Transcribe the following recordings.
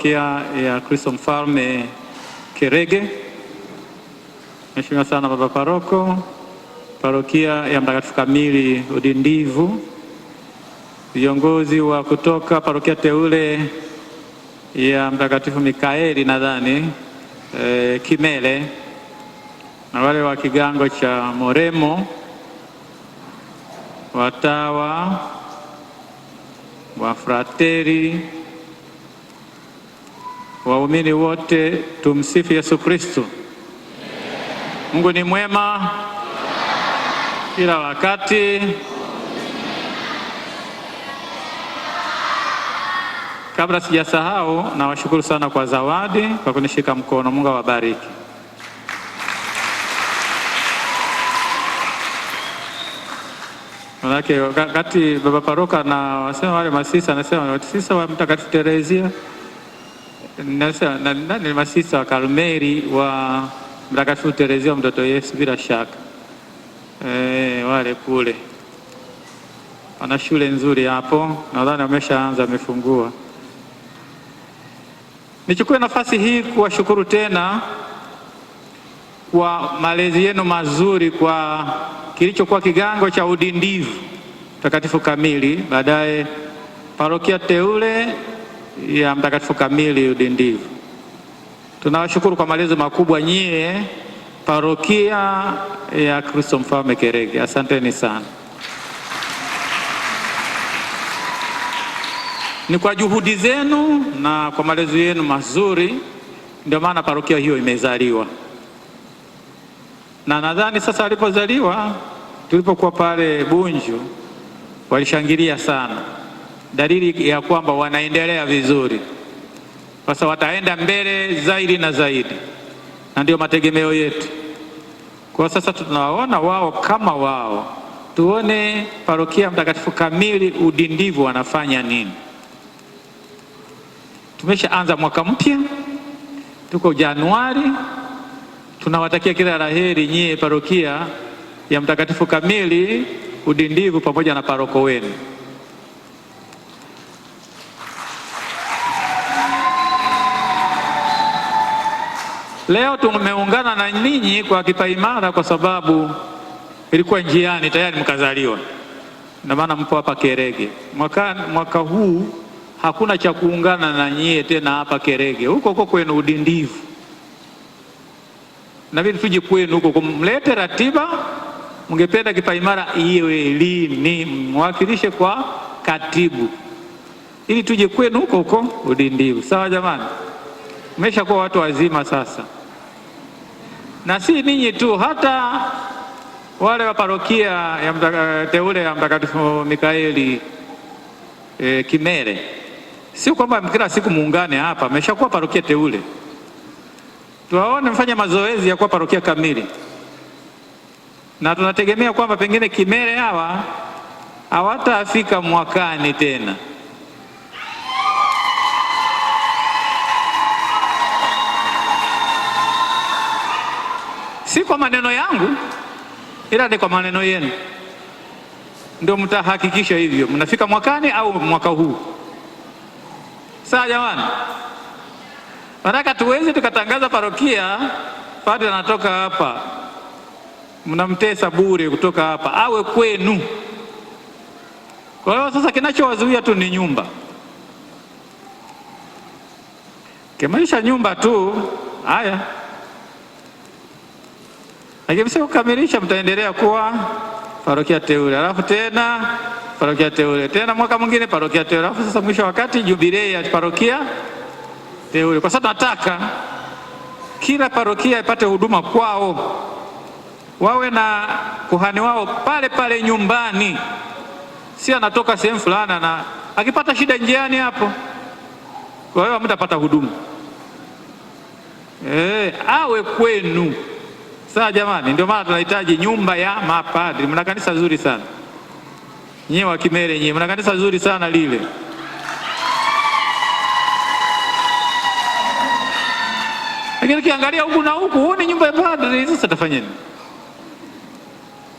Parokia ya Kristo Mfalme Kerege, Mheshimiwa sana Baba Paroko, Parokia ya Mtakatifu Kamili Udindivu, viongozi wa kutoka Parokia teule ya Mtakatifu Mikaeli nadhani Kimele, na wale wa kigango cha Moremo, watawa, wafrateri, waumini wote, tumsifu Yesu Kristo. Mungu ni mwema kila wakati. Kabla sijasahau, nawashukuru sana kwa zawadi, kwa kunishika mkono. Mungu awabariki. Manake wakati Baba Paroka na wasema wale masisa, anasema masisa wa Mtakatifu Terezia, ni masisa wa Karmeli wa Mtakatifu Terezia mtoto Yesu, bila shaka wale kule wana shule nzuri hapo, nadhani wameshaanza, wamefungua. Nichukue nafasi hii kuwashukuru tena kwa malezi yenu mazuri kwa kilichokuwa kigango cha Udindivu Mtakatifu Kamili, baadaye Parokia teule ya Mtakatifu Kamili Udindivu. Tunawashukuru kwa malezi makubwa nyie Parokia ya Kristo Mfalme Kerege. Asanteni sana. Ni kwa juhudi zenu na kwa malezi yenu mazuri ndio maana parokia hiyo imezaliwa. Na nadhani sasa alipozaliwa, tulipokuwa pale Bunju, walishangilia sana, dalili ya kwamba wanaendelea vizuri. Sasa wataenda mbele zaidi na zaidi, na ndio mategemeo yetu. Kwa sasa tunawaona wao kama wao, tuone Parokia Mtakatifu Kamili Udindivu wanafanya nini. Tumeshaanza mwaka mpya, tuko Januari. Tunawatakia kila laheri nyie Parokia ya Mtakatifu Kamili Udindivu pamoja na paroko wenu. Leo tumeungana na ninyi kwa kipaimara kwa sababu ilikuwa njiani tayari mkazaliwa, na maana mpo hapa Kerege. Mwaka huu hakuna cha kuungana na nyie tena hapa Kerege, huko kwenu Udindivu. Nabidi tuje kwenu huko kumlete ratiba. Mngependa kipaimara iwe lini, mwakilishe kwa katibu ili tuje kwenu huko Udindivu. Sawa jamani? Mmeshakuwa watu wazima sasa. Na si ninyi tu, hata wale wa Parokia ya teule ya Mtakatifu Mikaeli Kimele, si kwamba kila siku muungane hapa, mmeshakuwa Parokia teule. Tuwaone mfanye mazoezi ya kuwa Parokia kamili, na tunategemea kwamba pengine Kimele hawa hawatafika mwakani tena. Si kwa maneno yangu, ila ni kwa maneno yenu ndio mtahakikisha hivyo mnafika mwakani au mwaka huu. Sawa jamani? Wanataka tuwezi tukatangaza parokia padre anatoka hapa, mnamtesa bure kutoka hapa, awe kwenu. Kwa hiyo sasa kinachowazuia tu ni nyumba. Kimaisha nyumba tu, haya. Lakini sio kukamilisha, mtaendelea kuwa Parokia teule, alafu tena Parokia teule, tena mwaka mwingine Parokia teule, alafu sasa mwisho wakati jubilei ya Parokia teule. Kwa sababu nataka kila parokia ipate huduma kwao, wawe na kuhani wao pale pale nyumbani, si anatoka sehemu fulani na akipata shida njiani hapo. Kwa hiyo mtapata huduma awe kwenu. Sawa jamani? Ndio maana tunahitaji nyumba ya mapadri. Mna kanisa zuri sana nyie wa Kimele, nyie mna kanisa zuri sana lile. Lakini kiangalia huku na huku, huu ni nyumba ya padri. Sasa tafanyeni?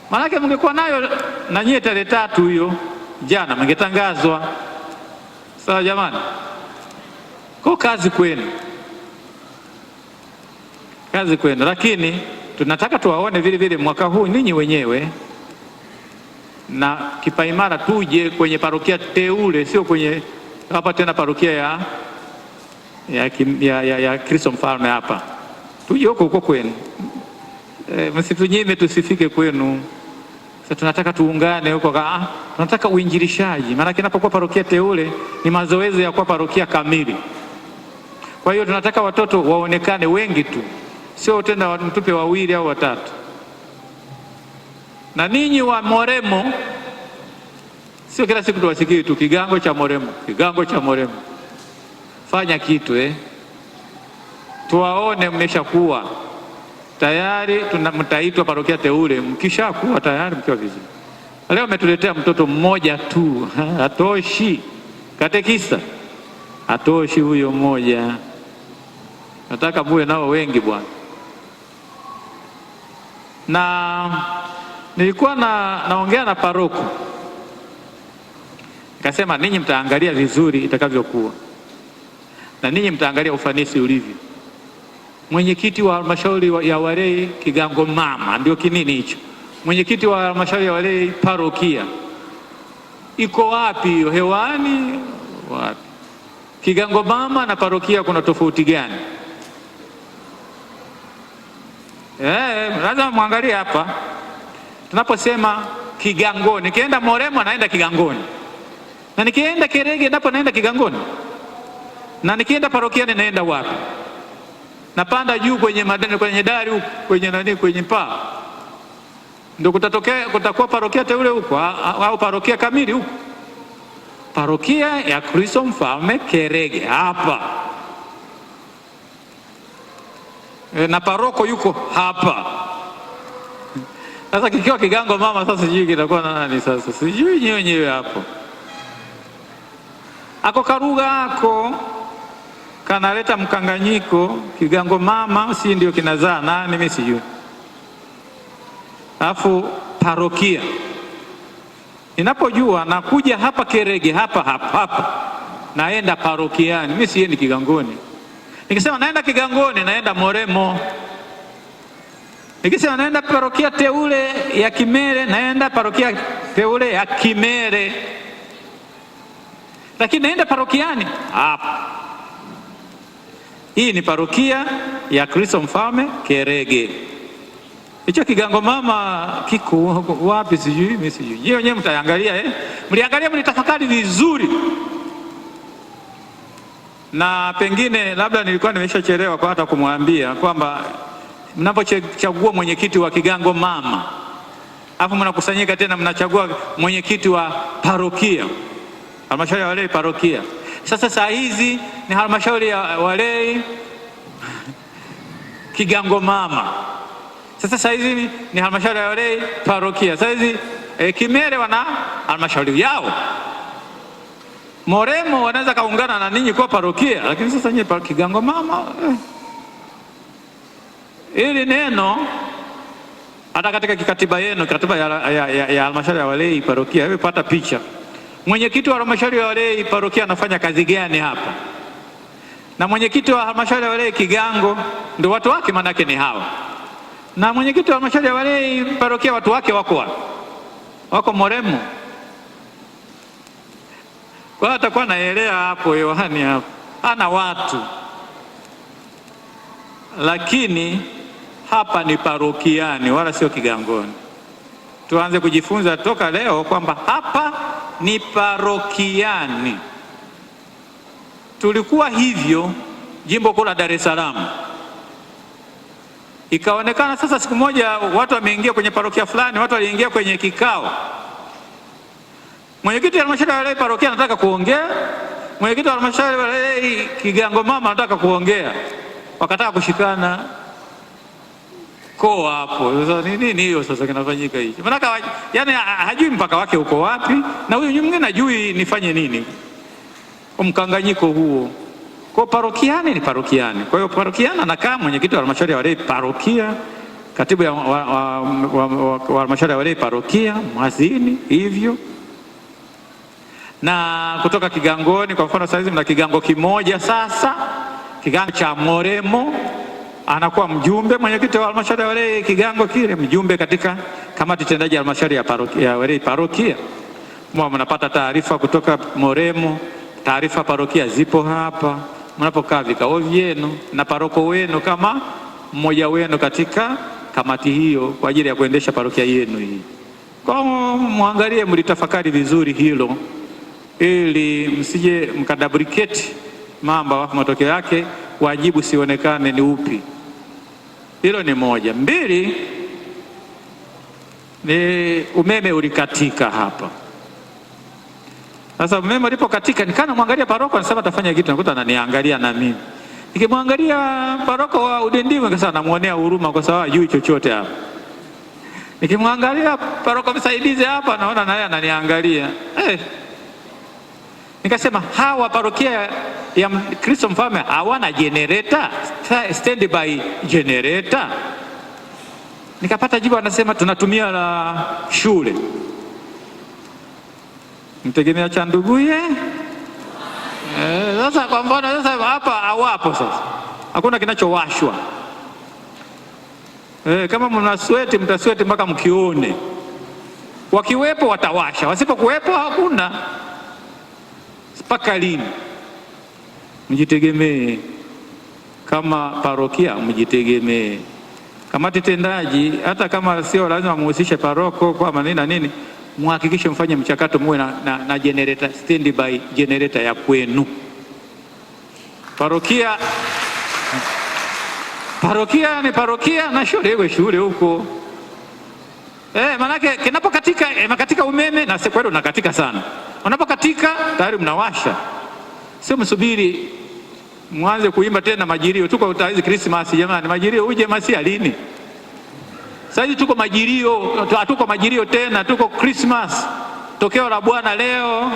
Maanake mngekuwa nayo na nyie tarehe 3 hiyo jana mngetangazwa. Sawa jamani? Kwa kazi kwenu, kazi kwenu, lakini tunataka tuwaone vile vile mwaka huu ninyi wenyewe na kipaimara tuje kwenye parokia teule, sio kwenye hapa tena parokia ya Kristo Mfalme hapa. Tuje huko kwenu, msitunyime tusifike kwenu. Sasa tunataka tuungane huko, tunataka uinjilishaji, maana kinapokuwa parokia teule ni mazoezi ya kuwa parokia kamili. Kwa hiyo tunataka watoto waonekane wengi tu, sio tena mtupe wawili au watatu. Na ninyi wa Moremo, sio kila siku tuwasikie tu kigango cha Moremo, kigango cha Moremo. Fanya kitu tuwaone mmeshakuwa tayari, mtaitwa parokia teule mkishakuwa tayari, mkiwa vizuri. Leo umetuletea mtoto mmoja tu, hatoshi. Katekista hatoshi huyo mmoja, nataka muwe nao wengi bwana. Na nilikuwa naongea na paroko, nikasema ninyi mtaangalia vizuri itakavyokuwa, na ninyi mtaangalia ufanisi ulivyo. Mwenyekiti wa halmashauri ya walei kigango mama, ndio kinini hicho? Mwenyekiti wa halmashauri ya walei parokia iko wapi hiyo? Hewani wapi? Kigango mama na parokia kuna tofauti gani? Lazima muangalie hapa. Tunaposema kigangoni, nikienda Moremo naenda kigangoni, na nikienda Kerege napo naenda kigangoni, na nikienda parokia naenda wapi? Napanda juu kwenye dari huko, kwenye paa, ndio kutakuwa parokia teule huko, au parokia kamili huko? Parokia ya Kristo Mfalme Kerege hapa, na paroko yuko hapa. Sasa kikiwa kigango mama, sasa sijui kitakuwa na nani sasa, sijui wenyewe hapo. Ako karuga ako kanaleta mkanganyiko. Kigango mama si ndio kinazaa nani? Mimi sijui. Alafu parokia ninapojua nakuja hapa Kerege hapa naenda parokiani, mimi siendi kigangoni. Nikisema naenda kigangoni naenda Moremo. Nikisema naenda parokia teule ya Kimere naenda parokia teule ya Kimere, lakini naenda parokiani hapa. Hii ni parokia ya Kristo Mfalme Kerege. Hicho kigango mama kiko wapi sijui, mimi sijui. Yeye wenyewe mtaangalia mliangalia, mlitafakari vizuri. Na pengine labda nilikuwa nimeshachelewa kwa hata kumwambia kwamba mnapochagua mwenyekiti wa kigango mama, hapo mnakusanyika tena mnachagua mwenyekiti wa parokia, halmashauri ya walei parokia. Sasa saa hizi ni halmashauri ya walei kigango mama. Sasa saa hizi ni halmashauri ya walei parokia. Sasa hizi Kimere wana halmashauri yao. Moremo wanaweza kaungana na ninyi kwa parokia, lakini sasa nyinyi kigango mama. Hili neno hata katika kikatiba yenu, katiba ya halmashauri ya walei parokia, hebu pata picha. Mwenyekiti wa halmashauri ya walei parokia anafanya kazi gani hapa? Na mwenyekiti wa halmashauri ya walei kigango ndio watu wake, manake ni hawa. Na mwenyekiti wa halmashauri ya walei parokia watu wake wako wapi? Wako Moremo. Kwa atakuwa naelea hapo Yohani hapo, ana watu. Lakini hapa ni parokiani wala sio kigangoni. Tuanze kujifunza toka leo kwamba hapa ni parokiani. Tulikuwa hivyo jimbo kuu la Dar es Salaam, ikaonekana sasa siku moja watu wameingia kwenye parokia fulani, watu waliingia kwenye kikao. Mwenyekiti wa halmashauri ya walei parokia anataka kuongea, mwenyekiti wa halmashauri ya walei kigango mama anataka kuongea, wakataka kushikana koo hapo. Sasa nini hiyo sasa kinafanyika hicho? Maana yani hajui mpaka wake uko wapi, na huyu mwingine hajui nifanye nini. Mkanganyiko huo. Kwa parokiani ni parokiani. Kwa hiyo parokiani anakaa mwenyekiti wa halmashauri ya walei parokia, katibu wa halmashauri ya walei parokia, mwazini hivyo. Na kutoka kigangoni, kwa mfano saizi mna kigango kimoja sasa, kigango cha Moremo, anakuwa mjumbe, mwenyekiti wa halmashauri ya walei kigango kile, mjumbe katika kamati tendaji ya halmashauri ya walei parokia. Mnapata taarifa kutoka Moremo, taarifa parokia zipo hapa, mnapokaa vikao vyenu na paroko wenu kama mmoja wenu katika kamati hiyo kwa ajili ya kuendesha parokia yenu hii. Kwa muangalie, mlitafakari vizuri hilo ili msije mkadabriketi mambo, matokeo yake wajibu sionekane ni upi. Hilo ni moja. Mbili, ni umeme ulikatika hapa. Sasa umeme ulipokatika, nikana mwangalia paroko anasema atafanya kitu, nakuta ananiangalia na mimi. Nikimwangalia paroko wa Udindimu nikasema namuonea huruma kwa sababu hajui chochote hapa. Nikimwangalia paroko msaidizi hapa naona naye ananiangalia. Nikasema hawa parokia ya Kristo Mfalme hawana generator, standby generator. Nikapata jibu anasema tunatumia la shule. Mtegemea cha nduguye. Sasa kwa mbona sasa hapa hawapo, sasa hakuna kinachowashwa. Kama mnasweti mtasweti mpaka mkione. Wakiwepo watawasha, wasipokuwepo hakuna. Mpaka lini? Mjitegemee kama parokia, mjitegemee. Kamati tendaji hata kama sio lazima muhusishe paroko kwa maneno na nini, muhakikishe mfanye mchakato muwe na generator, standby generator ya kwenu. Parokia ni parokia na shule iwe shule huko. Manake kinapokatika katika umeme na sekweli unakatika sana. Unapokatika tayari mnawasha. Sio msubiri mwanze kuimba tena majirio. Tuko hizi Christmas jamani, majirio uje masia lini? Sasa tuko majirio, hatuko majirio tena, tuko Christmas. Tokeo la Bwana leo.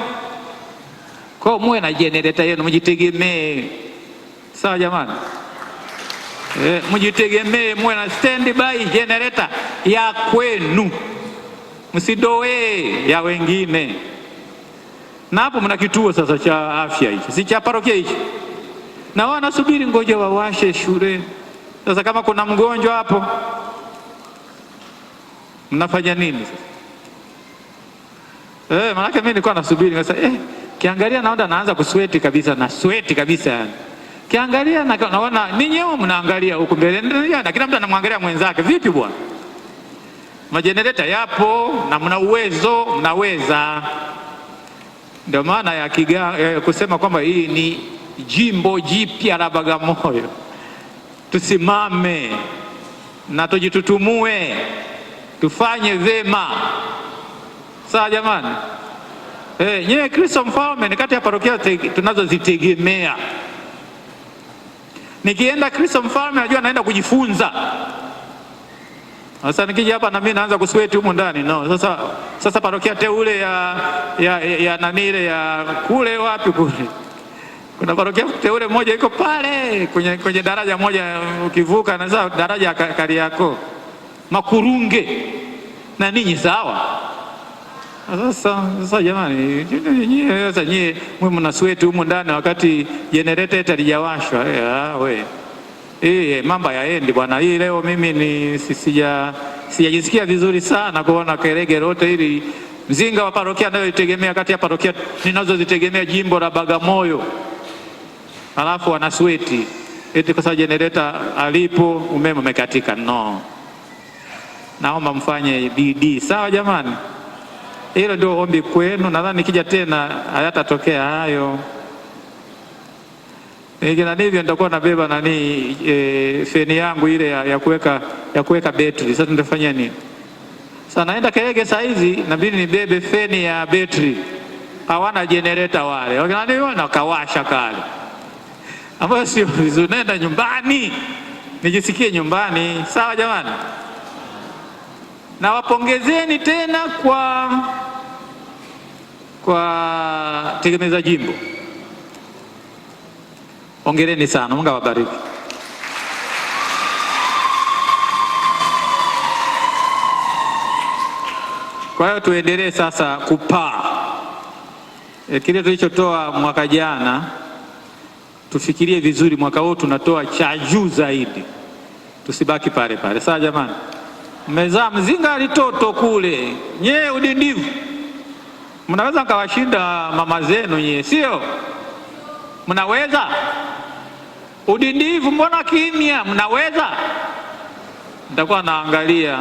Kwa muwe na generator yenu, mjitegemee. Sawa jamani? Mjitegemee, muwe na standby generator ya kwenu. Msidoe ya wengine. Na hapo mna kituo sasa cha afya hichi, si cha parokia hichi. Na wanasubiri ngoja wawashe shule. Sasa kama kuna mgonjwa hapo, mnafanya nini sasa? Maana mimi nilikuwa nasubiri sasa, kiangalia naona naanza kusweti kabisa, na sweti kabisa yani. Kiangalia naona ninyi mnaangalia huko mbele na kila mtu anamwangalia mwenzake. Vipi bwana? Majenereta yapo na mna uwezo, mnaweza. Ndio maana ya kusema kwamba hii ni jimbo jipya la Bagamoyo. Tusimame na tujitutumue, tufanye vema. Sawa jamani? Nyewe Kristo Mfalme ni kati ya parokia tunazozitegemea. Nikienda Kristo Mfalme najua naenda kujifunza. Sasa nikija hapa na mimi naanza kusweti huko ndani. No, sasa parokia teule ya nani ile ya kule wapi kule. Kuna parokia teule moja iko pale kwenye daraja moja ukivuka na sasa daraja Kariakoo. Makurunge. Na ninyi sawa? Sasa jamani, nyie mnasweti huko ndani wakati generator halijawashwa. Mambo yaendi bwana. Hii leo mimi sijajisikia vizuri sana kuona kerege lote hili mzinga wa parokia nayoitegemea kati ya parokia ninazozitegemea jimbo la Bagamoyo. Alafu wanasweti eti kwa sababu generator alipo umeme umekatika. No. Naomba mfanye bidii. Sawa jamani? Hilo ndio ombi kwenu. Nadhani nikija tena hayatatokea hayo. Na hivyo nitakuwa nabeba feni yangu ile ya kuweka betri. Sasa nitafanya nini? Sasa naenda Kerege saa hizi inabidi nibebe feni ya betri. Hawana generator wale. Wakaniona kawasha kale. Ambayo sio vizuri. Nenda nyumbani. Nijisikie nyumbani. Sawa jamani? Na wapongezeni tena kwa tegemeza jimbo. Hongereni sana, Mungu awabariki. Kwa hiyo tuendelee sasa kupaa. kile tulichotoa mwaka jana tufikirie vizuri, mwaka huu tunatoa cha juu zaidi, tusibaki pale pale. Sawa jamani? Mmezaa mzinga litoto kule, nye udindivu. Mnaweza mkawashinda mama zenu nye, sio? Mnaweza? Udindivu mbona kimya? Mnaweza? Nitakuwa naangalia.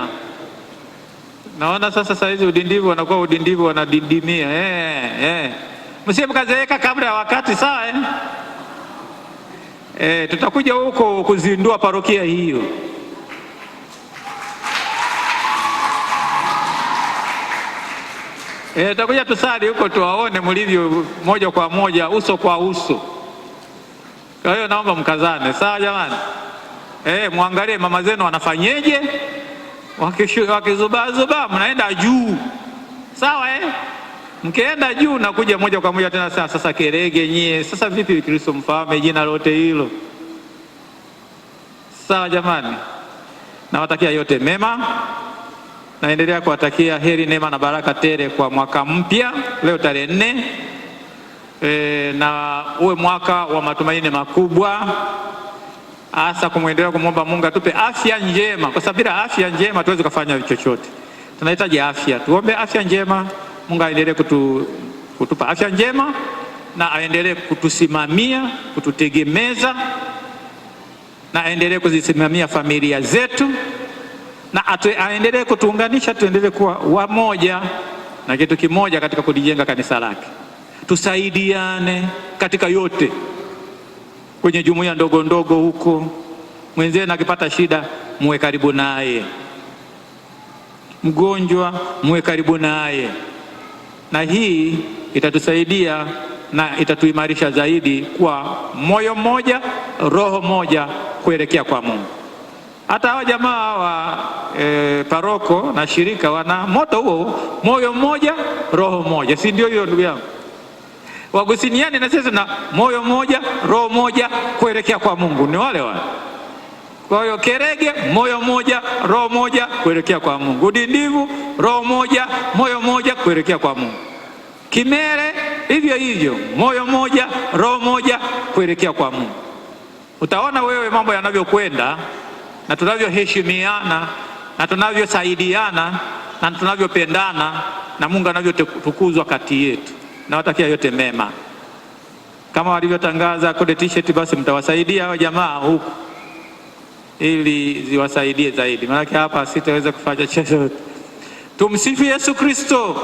Naona sasa hizi udindivu wanakuwa udindivu wanadidimia. Msije mkazeeka kabla ya wakati, sawa tutakuja huko kuzindua parokia hiyo. Tutakuja tusali huko tuwaone mlivyo moja kwa moja, uso kwa uso. Kwa hiyo naomba mkazane, sawa jamani? Muangalie mama zenu wanafanyeje, wakizubazuba mnaenda juu, sawa Mkienda juu na kuja moja kwa moja tena sasa kerege nyie. Sasa vipi Kristo mfahame jina lote hilo? Sawa jamani? Nawatakia yote mema. Naendelea kuwatakia heri, neema na baraka tele kwa mwaka mpya leo tarehe 4. Na uwe mwaka wa matumaini makubwa, hasa kumwendelea kumwomba Mungu atupe afya njema, kwa sababu bila afya njema tuweze kufanya chochote. Tunahitaji afya, tuombe afya njema. Mungu aendelee kutupa afya njema na aendelee kutusimamia, kututegemeza, na aendelee kuzisimamia familia zetu, na aendelee kutuunganisha, tuendelee kuwa wamoja na kitu kimoja katika kulijenga kanisa lake. Tusaidiane katika yote, kwenye jumuiya ndogo ndogo huko. Mwenzenu akipata shida muwe karibu naye, mgonjwa muwe karibu naye, na hii itatusaidia na itatuimarisha zaidi kwa moyo mmoja, roho moja kuelekea kwa Mungu. Hata hao jamaa wa paroko na shirika wana moto huo, moyo mmoja, roho moja, si ndio hiyo ndugu yangu? Wagusiniani na sisi na moyo mmoja, roho moja kuelekea kwa Mungu, ni wale wale. Kwa hiyo Kerege moyo moja, roho moja kuelekea kwa Mungu. Udindivu roho moja, moyo moja kuelekea kwa Mungu. Kimere hivyo hivyo, moyo moja, roho moja kuelekea kwa Mungu. Utaona wewe mambo yanavyokwenda, na tunavyoheshimiana, na tunavyosaidiana, na tunavyopendana, na Mungu anavyotukuzwa kati yetu. Nawatakia yote mema. Kama walivyotangaza kode t-shirt, basi mtawasaidia hao jamaa huku ili ziwasaidie zaidi, maana hapa sitaweza kufanya chochote. Tumsifu Yesu Kristo.